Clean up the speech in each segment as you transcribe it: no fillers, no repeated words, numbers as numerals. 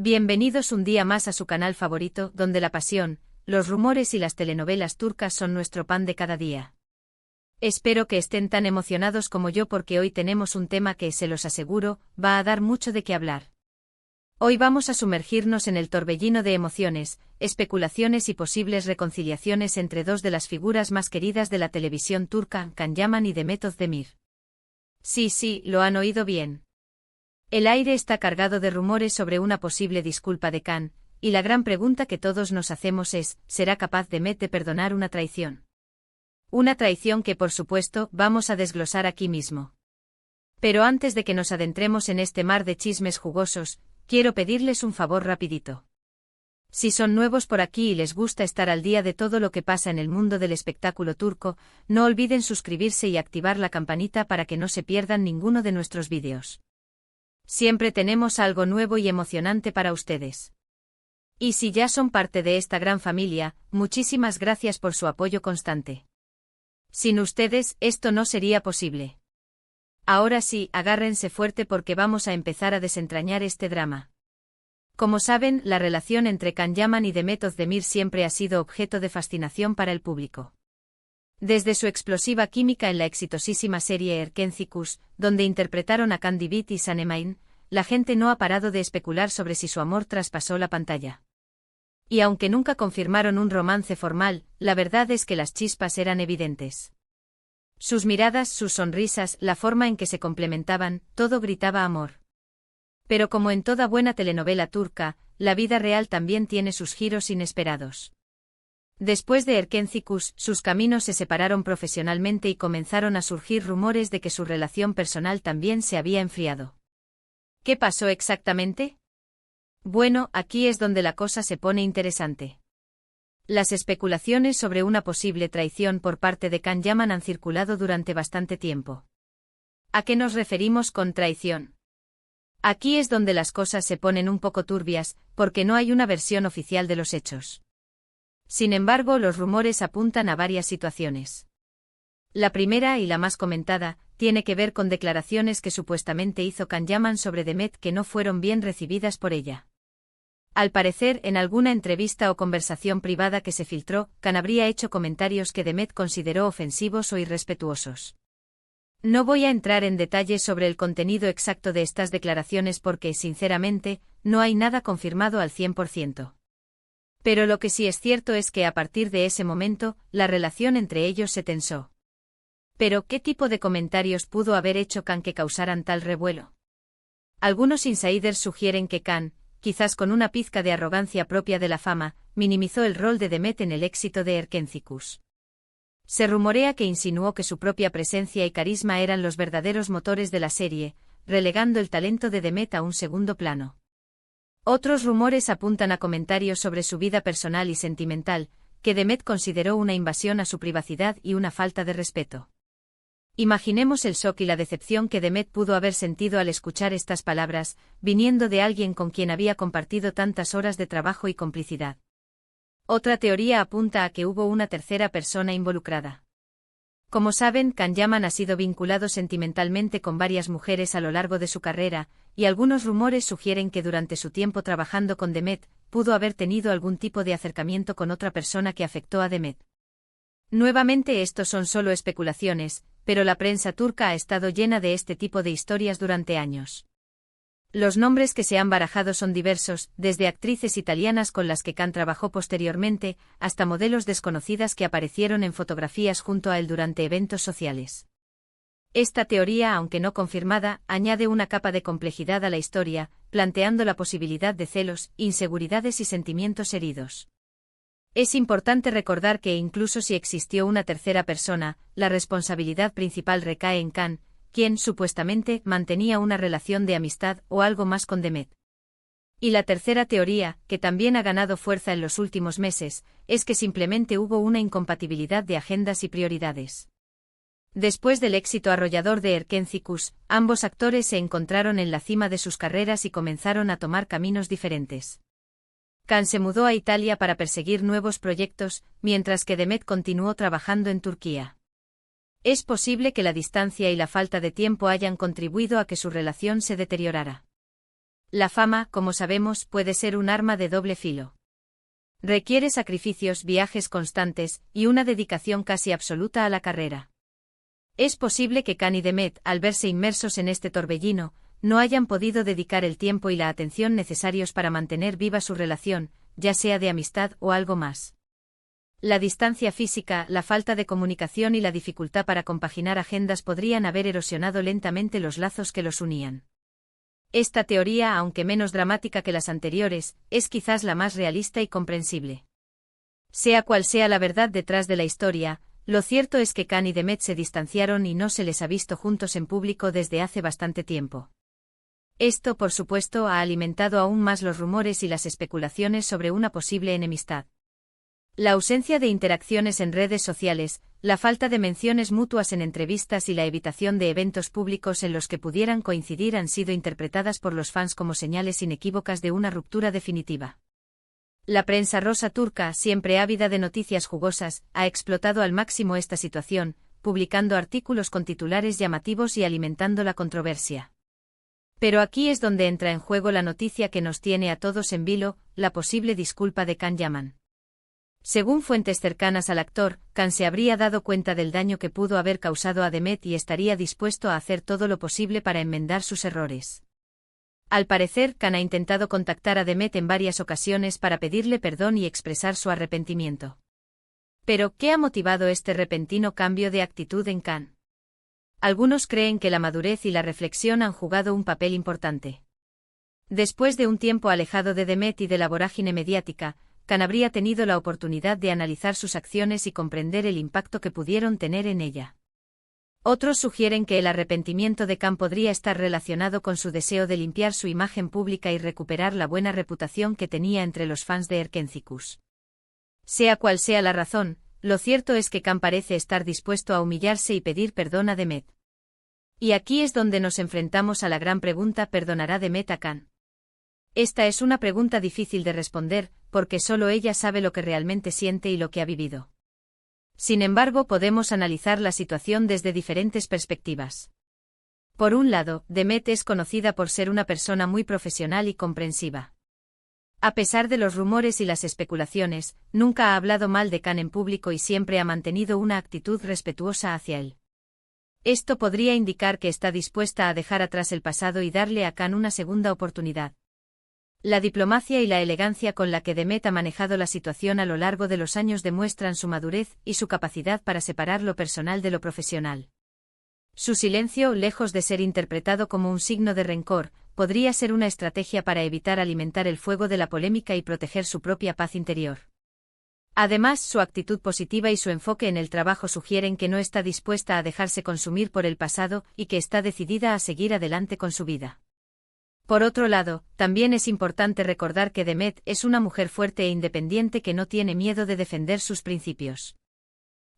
Bienvenidos un día más a su canal favorito, donde la pasión, los rumores y las telenovelas turcas son nuestro pan de cada día. Espero que estén tan emocionados como yo porque hoy tenemos un tema que, se los aseguro, va a dar mucho de qué hablar. Hoy vamos a sumergirnos en el torbellino de emociones, especulaciones y posibles reconciliaciones entre dos de las figuras más queridas de la televisión turca, Can Yaman y Demet Özdemir. Sí, lo han oído bien. El aire está cargado de rumores sobre una posible disculpa de Can, y la gran pregunta que todos nos hacemos es, ¿será capaz Demet de perdonar una traición? Una traición que, por supuesto, vamos a desglosar aquí mismo. Pero antes de que nos adentremos en este mar de chismes jugosos, quiero pedirles un favor rapidito. Si son nuevos por aquí y les gusta estar al día de todo lo que pasa en el mundo del espectáculo turco, no olviden suscribirse y activar la campanita para que no se pierdan ninguno de nuestros vídeos. Siempre tenemos algo nuevo y emocionante para ustedes. Y si ya son parte de esta gran familia, muchísimas gracias por su apoyo constante. Sin ustedes, esto no sería posible. Ahora sí, agárrense fuerte porque vamos a empezar a desentrañar este drama. Como saben, la relación entre Can Yaman y Demet Özdemir siempre ha sido objeto de fascinación para el público. Desde su explosiva química en la exitosísima serie Erkencikus, donde interpretaron a Can Divit y Sanem, la gente no ha parado de especular sobre si su amor traspasó la pantalla. Y aunque nunca confirmaron un romance formal, la verdad es que las chispas eran evidentes. Sus miradas, sus sonrisas, la forma en que se complementaban, todo gritaba amor. Pero como en toda buena telenovela turca, la vida real también tiene sus giros inesperados. Después de Erkencikus, sus caminos se separaron profesionalmente y comenzaron a surgir rumores de que su relación personal también se había enfriado. ¿Qué pasó exactamente? Bueno, aquí es donde la cosa se pone interesante. Las especulaciones sobre una posible traición por parte de Can Yaman han circulado durante bastante tiempo. ¿A qué nos referimos con traición? Aquí es donde las cosas se ponen un poco turbias, porque no hay una versión oficial de los hechos. Sin embargo, los rumores apuntan a varias situaciones. La primera y la más comentada, tiene que ver con declaraciones que supuestamente hizo Can Yaman sobre Demet que no fueron bien recibidas por ella. Al parecer, en alguna entrevista o conversación privada que se filtró, Can habría hecho comentarios que Demet consideró ofensivos o irrespetuosos. No voy a entrar en detalles sobre el contenido exacto de estas declaraciones porque, sinceramente, no hay nada confirmado al 100%. Pero lo que sí es cierto es que a partir de ese momento, la relación entre ellos se tensó. Pero, ¿qué tipo de comentarios pudo haber hecho Can que causaran tal revuelo? Algunos insiders sugieren que Can, quizás con una pizca de arrogancia propia de la fama, minimizó el rol de Demet en el éxito de Erkencikus. Se rumorea que insinuó que su propia presencia y carisma eran los verdaderos motores de la serie, relegando el talento de Demet a un segundo plano. Otros rumores apuntan a comentarios sobre su vida personal y sentimental, que Demet consideró una invasión a su privacidad y una falta de respeto. Imaginemos el shock y la decepción que Demet pudo haber sentido al escuchar estas palabras, viniendo de alguien con quien había compartido tantas horas de trabajo y complicidad. Otra teoría apunta a que hubo una tercera persona involucrada. Como saben, Can Yaman ha sido vinculado sentimentalmente con varias mujeres a lo largo de su carrera, y algunos rumores sugieren que durante su tiempo trabajando con Demet, pudo haber tenido algún tipo de acercamiento con otra persona que afectó a Demet. Nuevamente estos son solo especulaciones, pero la prensa turca ha estado llena de este tipo de historias durante años. Los nombres que se han barajado son diversos, desde actrices italianas con las que Can trabajó posteriormente, hasta modelos desconocidas que aparecieron en fotografías junto a él durante eventos sociales. Esta teoría, aunque no confirmada, añade una capa de complejidad a la historia, planteando la posibilidad de celos, inseguridades y sentimientos heridos. Es importante recordar que incluso si existió una tercera persona, la responsabilidad principal recae en Can, quien, supuestamente, mantenía una relación de amistad o algo más con Demet. Y la tercera teoría, que también ha ganado fuerza en los últimos meses, es que simplemente hubo una incompatibilidad de agendas y prioridades. Después del éxito arrollador de Erkencikus, ambos actores se encontraron en la cima de sus carreras y comenzaron a tomar caminos diferentes. Can se mudó a Italia para perseguir nuevos proyectos, mientras que Demet continuó trabajando en Turquía. Es posible que la distancia y la falta de tiempo hayan contribuido a que su relación se deteriorara. La fama, como sabemos, puede ser un arma de doble filo. Requiere sacrificios, viajes constantes, y una dedicación casi absoluta a la carrera. Es posible que Khan y Demet, al verse inmersos en este torbellino, no hayan podido dedicar el tiempo y la atención necesarios para mantener viva su relación, ya sea de amistad o algo más. La distancia física, la falta de comunicación y la dificultad para compaginar agendas podrían haber erosionado lentamente los lazos que los unían. Esta teoría, aunque menos dramática que las anteriores, es quizás la más realista y comprensible. Sea cual sea la verdad detrás de la historia, lo cierto es que Khan y Demet se distanciaron y no se les ha visto juntos en público desde hace bastante tiempo. Esto, por supuesto, ha alimentado aún más los rumores y las especulaciones sobre una posible enemistad. La ausencia de interacciones en redes sociales, la falta de menciones mutuas en entrevistas y la evitación de eventos públicos en los que pudieran coincidir han sido interpretadas por los fans como señales inequívocas de una ruptura definitiva. La prensa rosa turca, siempre ávida de noticias jugosas, ha explotado al máximo esta situación, publicando artículos con titulares llamativos y alimentando la controversia. Pero aquí es donde entra en juego la noticia que nos tiene a todos en vilo, la posible disculpa de Can Yaman. Según fuentes cercanas al actor, Khan se habría dado cuenta del daño que pudo haber causado a Demet y estaría dispuesto a hacer todo lo posible para enmendar sus errores. Al parecer, Khan ha intentado contactar a Demet en varias ocasiones para pedirle perdón y expresar su arrepentimiento. Pero, ¿qué ha motivado este repentino cambio de actitud en Khan? Algunos creen que la madurez y la reflexión han jugado un papel importante. Después de un tiempo alejado de Demet y de la vorágine mediática, Khan habría tenido la oportunidad de analizar sus acciones y comprender el impacto que pudieron tener en ella. Otros sugieren que el arrepentimiento de Khan podría estar relacionado con su deseo de limpiar su imagen pública y recuperar la buena reputación que tenía entre los fans de Erkencikus. Sea cual sea la razón, lo cierto es que Khan parece estar dispuesto a humillarse y pedir perdón a Demet. Y aquí es donde nos enfrentamos a la gran pregunta: ¿perdonará Demet a Khan? Esta es una pregunta difícil de responder, porque solo ella sabe lo que realmente siente y lo que ha vivido. Sin embargo, podemos analizar la situación desde diferentes perspectivas. Por un lado, Demet es conocida por ser una persona muy profesional y comprensiva. A pesar de los rumores y las especulaciones, nunca ha hablado mal de Khan en público y siempre ha mantenido una actitud respetuosa hacia él. Esto podría indicar que está dispuesta a dejar atrás el pasado y darle a Khan una segunda oportunidad. La diplomacia y la elegancia con la que Demet ha manejado la situación a lo largo de los años demuestran su madurez y su capacidad para separar lo personal de lo profesional. Su silencio, lejos de ser interpretado como un signo de rencor, podría ser una estrategia para evitar alimentar el fuego de la polémica y proteger su propia paz interior. Además, su actitud positiva y su enfoque en el trabajo sugieren que no está dispuesta a dejarse consumir por el pasado y que está decidida a seguir adelante con su vida. Por otro lado, también es importante recordar que Demet es una mujer fuerte e independiente que no tiene miedo de defender sus principios.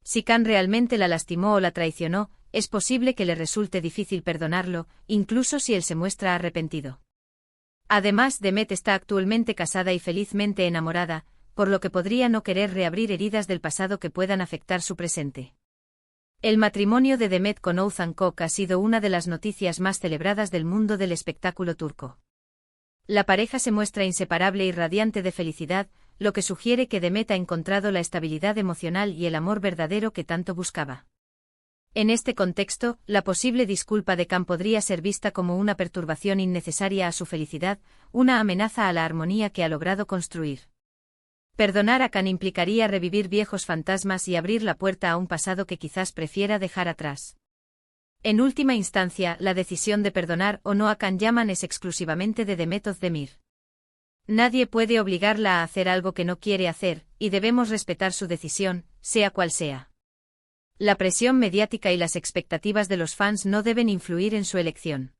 Si Khan realmente la lastimó o la traicionó, es posible que le resulte difícil perdonarlo, incluso si él se muestra arrepentido. Además, Demet está actualmente casada y felizmente enamorada, por lo que podría no querer reabrir heridas del pasado que puedan afectar su presente. El matrimonio de Demet con Oğuzhan Koç ha sido una de las noticias más celebradas del mundo del espectáculo turco. La pareja se muestra inseparable y radiante de felicidad, lo que sugiere que Demet ha encontrado la estabilidad emocional y el amor verdadero que tanto buscaba. En este contexto, la posible disculpa de Khan podría ser vista como una perturbación innecesaria a su felicidad, una amenaza a la armonía que ha logrado construir. Perdonar a Khan implicaría revivir viejos fantasmas y abrir la puerta a un pasado que quizás prefiera dejar atrás. En última instancia, la decisión de perdonar o no a Can Yaman es exclusivamente de Demet Özdemir. Nadie puede obligarla a hacer algo que no quiere hacer, y debemos respetar su decisión, sea cual sea. La presión mediática y las expectativas de los fans no deben influir en su elección.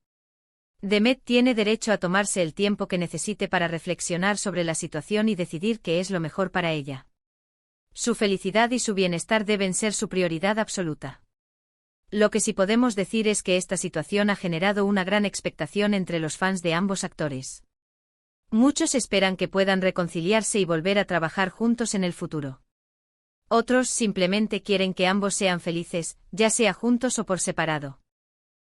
Demet tiene derecho a tomarse el tiempo que necesite para reflexionar sobre la situación y decidir qué es lo mejor para ella. Su felicidad y su bienestar deben ser su prioridad absoluta. Lo que sí podemos decir es que esta situación ha generado una gran expectación entre los fans de ambos actores. Muchos esperan que puedan reconciliarse y volver a trabajar juntos en el futuro. Otros simplemente quieren que ambos sean felices, ya sea juntos o por separado.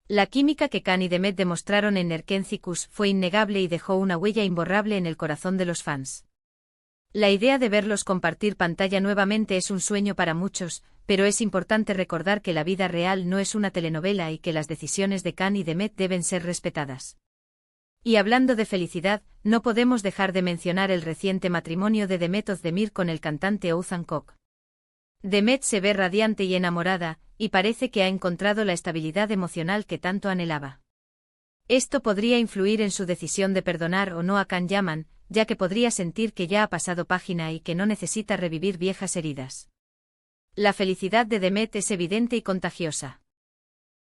La química que Khan y Demet demostraron en Nerkenthicus fue innegable y dejó una huella imborrable en el corazón de los fans. La idea de verlos compartir pantalla nuevamente es un sueño para muchos, pero es importante recordar que la vida real no es una telenovela y que las decisiones de Khan y Demet deben ser respetadas. Y hablando de felicidad, no podemos dejar de mencionar el reciente matrimonio de Demet Özdemir con el cantante Oğuzhan Koç. Demet se ve radiante y enamorada, y parece que ha encontrado la estabilidad emocional que tanto anhelaba. Esto podría influir en su decisión de perdonar o no a Can Yaman, ya que podría sentir que ya ha pasado página y que no necesita revivir viejas heridas. La felicidad de Demet es evidente y contagiosa.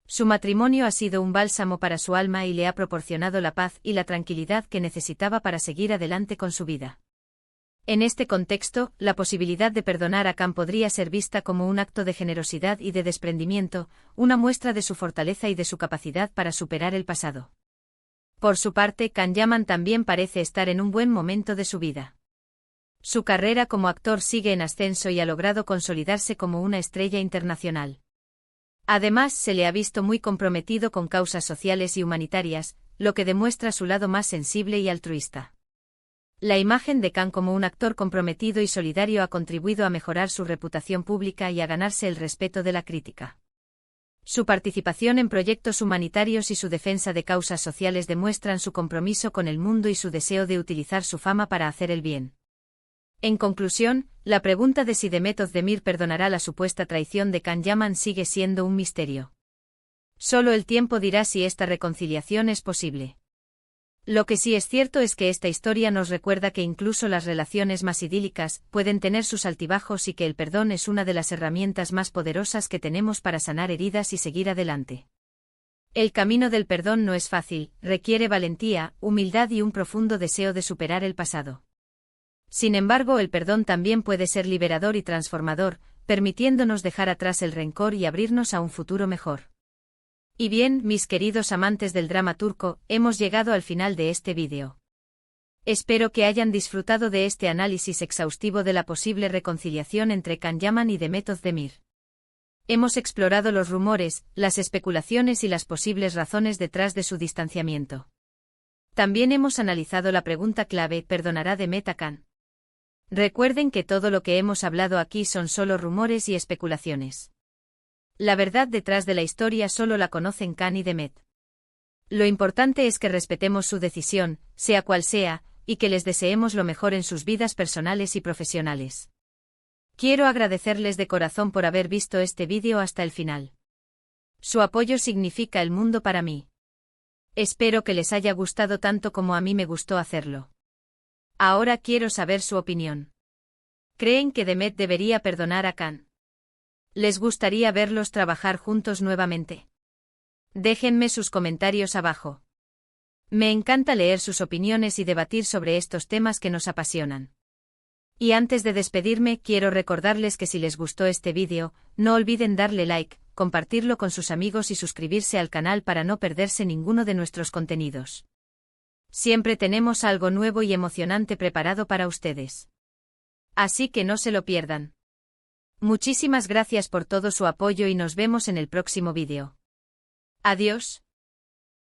Su matrimonio ha sido un bálsamo para su alma y le ha proporcionado la paz y la tranquilidad que necesitaba para seguir adelante con su vida. En este contexto, la posibilidad de perdonar a Can podría ser vista como un acto de generosidad y de desprendimiento, una muestra de su fortaleza y de su capacidad para superar el pasado. Por su parte, Can Yaman también parece estar en un buen momento de su vida. Su carrera como actor sigue en ascenso y ha logrado consolidarse como una estrella internacional. Además, se le ha visto muy comprometido con causas sociales y humanitarias, lo que demuestra su lado más sensible y altruista. La imagen de Can como un actor comprometido y solidario ha contribuido a mejorar su reputación pública y a ganarse el respeto de la crítica. Su participación en proyectos humanitarios y su defensa de causas sociales demuestran su compromiso con el mundo y su deseo de utilizar su fama para hacer el bien. En conclusión, la pregunta de si Demet Özdemir perdonará la supuesta traición de Can Yaman sigue siendo un misterio. Solo el tiempo dirá si esta reconciliación es posible. Lo que sí es cierto es que esta historia nos recuerda que incluso las relaciones más idílicas pueden tener sus altibajos y que el perdón es una de las herramientas más poderosas que tenemos para sanar heridas y seguir adelante. El camino del perdón no es fácil, requiere valentía, humildad y un profundo deseo de superar el pasado. Sin embargo, el perdón también puede ser liberador y transformador, permitiéndonos dejar atrás el rencor y abrirnos a un futuro mejor. Y bien, mis queridos amantes del drama turco, hemos llegado al final de este vídeo. Espero que hayan disfrutado de este análisis exhaustivo de la posible reconciliación entre Can Yaman y Demet Özdemir. Hemos explorado los rumores, las especulaciones y las posibles razones detrás de su distanciamiento. También hemos analizado la pregunta clave: ¿perdonará Demet a Can? Recuerden que todo lo que hemos hablado aquí son solo rumores y especulaciones. La verdad detrás de la historia solo la conocen Can y Demet. Lo importante es que respetemos su decisión, sea cual sea, y que les deseemos lo mejor en sus vidas personales y profesionales. Quiero agradecerles de corazón por haber visto este vídeo hasta el final. Su apoyo significa el mundo para mí. Espero que les haya gustado tanto como a mí me gustó hacerlo. Ahora quiero saber su opinión. ¿Creen que Demet debería perdonar a Can? ¿Les gustaría verlos trabajar juntos nuevamente? Déjenme sus comentarios abajo. Me encanta leer sus opiniones y debatir sobre estos temas que nos apasionan. Y antes de despedirme, quiero recordarles que si les gustó este vídeo, no olviden darle like, compartirlo con sus amigos y suscribirse al canal para no perderse ninguno de nuestros contenidos. Siempre tenemos algo nuevo y emocionante preparado para ustedes. Así que no se lo pierdan. Muchísimas gracias por todo su apoyo y nos vemos en el próximo vídeo. Adiós.